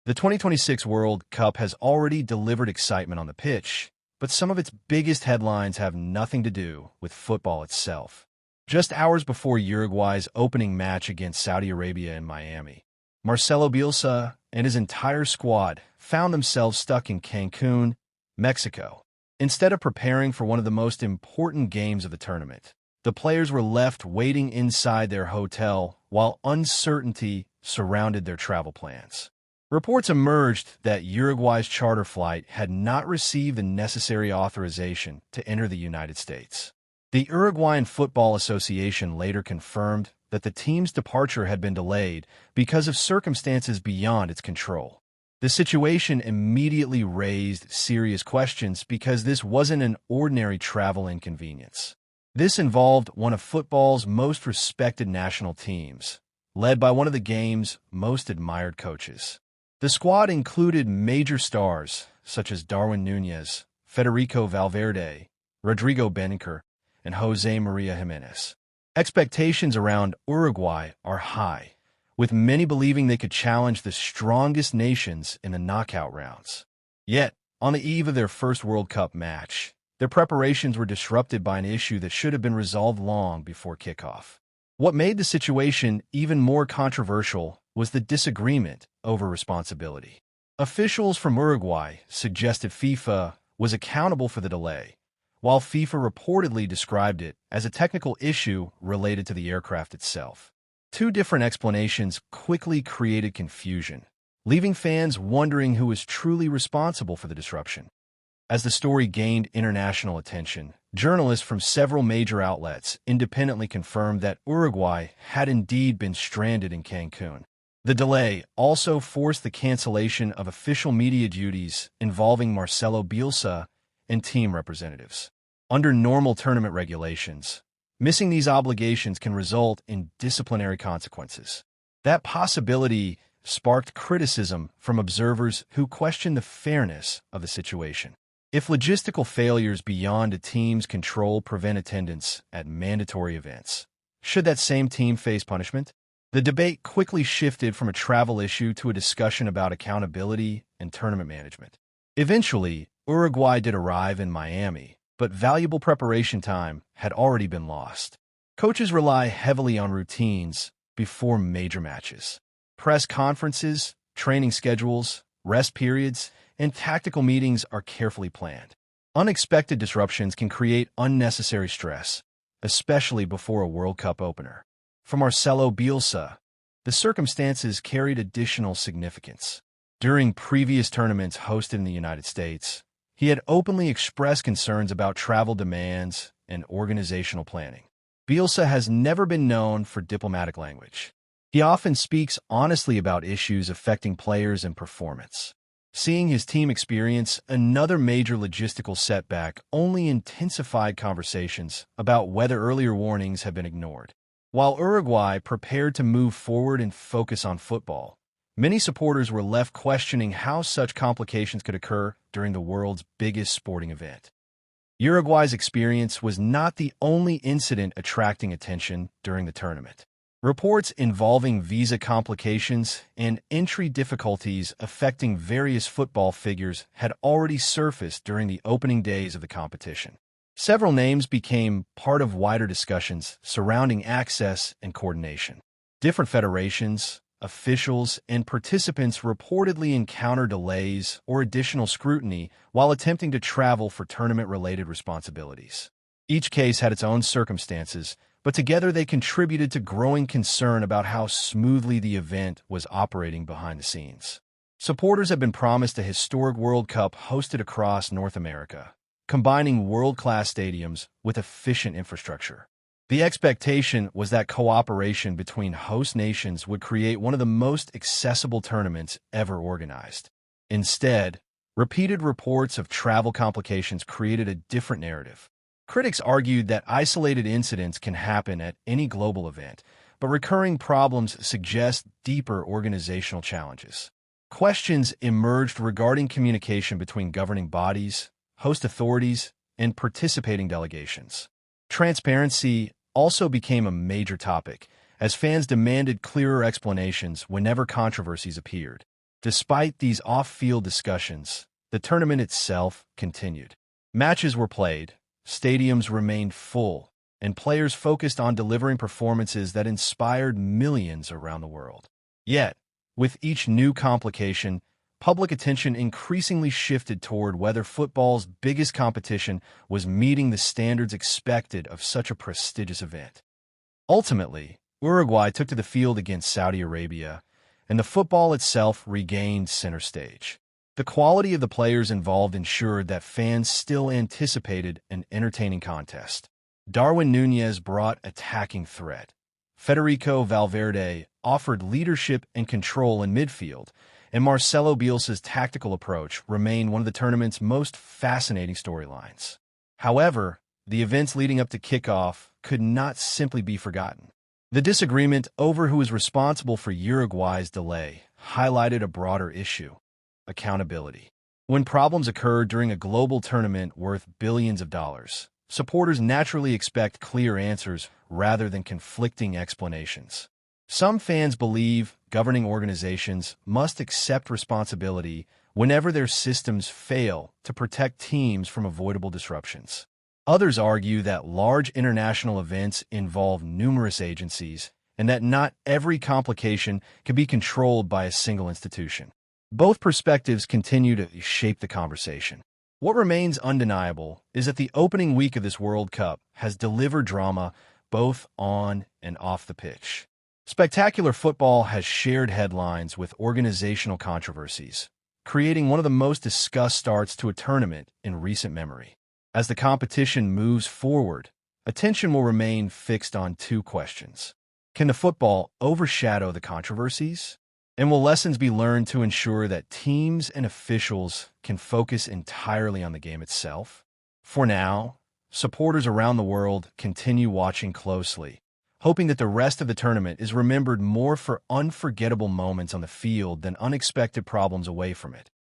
The 2026 World Cup has already delivered excitement on the pitch, but some of its biggest headlines have nothing to do with football itself. Just hours before Uruguay's opening match against Saudi Arabia in Miami, Marcelo Bielsa and his entire squad found themselves stuck in Cancun, Mexico. Instead of preparing for one of the most important games of the tournament, the players were left waiting inside their hotel while uncertainty surrounded their travel plans. Reports emerged that Uruguay's charter flight had not received the necessary authorization to enter the United States. The Uruguayan Football Association later confirmed that the team's departure had been delayed because of circumstances beyond its control. The situation immediately raised serious questions because this wasn't an ordinary travel inconvenience. This involved one of football's most respected national teams, led by one of the game's most admired coaches. The squad included major stars such as Darwin Núñez, Federico Valverde, Rodrigo Bentancur, and Jose Maria Jimenez. Expectations around Uruguay are high, with many believing they could challenge the strongest nations in the knockout rounds. Yet, on the eve of their first World Cup match, their preparations were disrupted by an issue that should have been resolved long before kickoff. What made the situation even more controversial was the disagreement over responsibility. Officials from Uruguay suggested FIFA was accountable for the delay, while FIFA reportedly described it as a technical issue related to the aircraft itself. Two different explanations quickly created confusion, leaving fans wondering who was truly responsible for the disruption. As the story gained international attention, journalists from several major outlets independently confirmed that Uruguay had indeed been stranded in Cancun. The delay also forced the cancellation of official media duties involving Marcelo Bielsa and team representatives. Under normal tournament regulations, missing these obligations can result in disciplinary consequences. That possibility sparked criticism from observers who questioned the fairness of the situation. If logistical failures beyond a team's control prevent attendance at mandatory events, should that same team face punishment? The debate quickly shifted from a travel issue to a discussion about accountability and tournament management. Eventually, Uruguay did arrive in Miami, but valuable preparation time had already been lost. Coaches rely heavily on routines before major matches. Press conferences, training schedules, rest periods, and tactical meetings are carefully planned. Unexpected disruptions can create unnecessary stress, especially before a World Cup opener. For Marcelo Bielsa, the circumstances carried additional significance. During previous tournaments hosted in the United States, he had openly expressed concerns about travel demands and organizational planning. Bielsa has never been known for diplomatic language. He often speaks honestly about issues affecting players and performance. Seeing his team experience another major logistical setback only intensified conversations about whether earlier warnings had been ignored. While Uruguay prepared to move forward and focus on football, many supporters were left questioning how such complications could occur during the world's biggest sporting event. Uruguay's experience was not the only incident attracting attention during the tournament. Reports involving visa complications and entry difficulties affecting various football figures had already surfaced during the opening days of the competition. Several names became part of wider discussions surrounding access and coordination. Different federations, officials, and participants reportedly encountered delays or additional scrutiny while attempting to travel for tournament-related responsibilities. Each case had its own circumstances, but together they contributed to growing concern about how smoothly the event was operating behind the scenes. Supporters have been promised a historic World Cup hosted across North America, combining world-class stadiums with efficient infrastructure. The expectation was that cooperation between host nations would create one of the most accessible tournaments ever organized. Instead, repeated reports of travel complications created a different narrative. Critics argued that isolated incidents can happen at any global event, but recurring problems suggest deeper organizational challenges. Questions emerged regarding communication between governing bodies, host authorities, and participating delegations. Transparency also became a major topic, as fans demanded clearer explanations whenever controversies appeared. Despite these off-field discussions, the tournament itself continued. Matches were played, stadiums remained full, and players focused on delivering performances that inspired millions around the world. Yet, with each new complication, public attention increasingly shifted toward whether football's biggest competition was meeting the standards expected of such a prestigious event. Ultimately, Uruguay took to the field against Saudi Arabia, and the football itself regained center stage. The quality of the players involved ensured that fans still anticipated an entertaining contest. Darwin Núñez brought attacking threat. Federico Valverde offered leadership and control in midfield, and Marcelo Bielsa's tactical approach remained one of the tournament's most fascinating storylines. However, the events leading up to kickoff could not simply be forgotten. The disagreement over who is responsible for Uruguay's delay highlighted a broader issue: accountability. When problems occur during a global tournament worth billions of dollars, supporters naturally expect clear answers rather than conflicting explanations. Some fans believe governing organizations must accept responsibility whenever their systems fail to protect teams from avoidable disruptions. Others argue that large international events involve numerous agencies and that not every complication can be controlled by a single institution. Both perspectives continue to shape the conversation. What remains undeniable is that the opening week of this World Cup has delivered drama both on and off the pitch. Spectacular football has shared headlines with organizational controversies, creating one of the most discussed starts to a tournament in recent memory. As the competition moves forward, attention will remain fixed on two questions. Can the football overshadow the controversies? And will lessons be learned to ensure that teams and officials can focus entirely on the game itself? For now, supporters around the world continue watching closely, hoping that the rest of the tournament is remembered more for unforgettable moments on the field than unexpected problems away from it.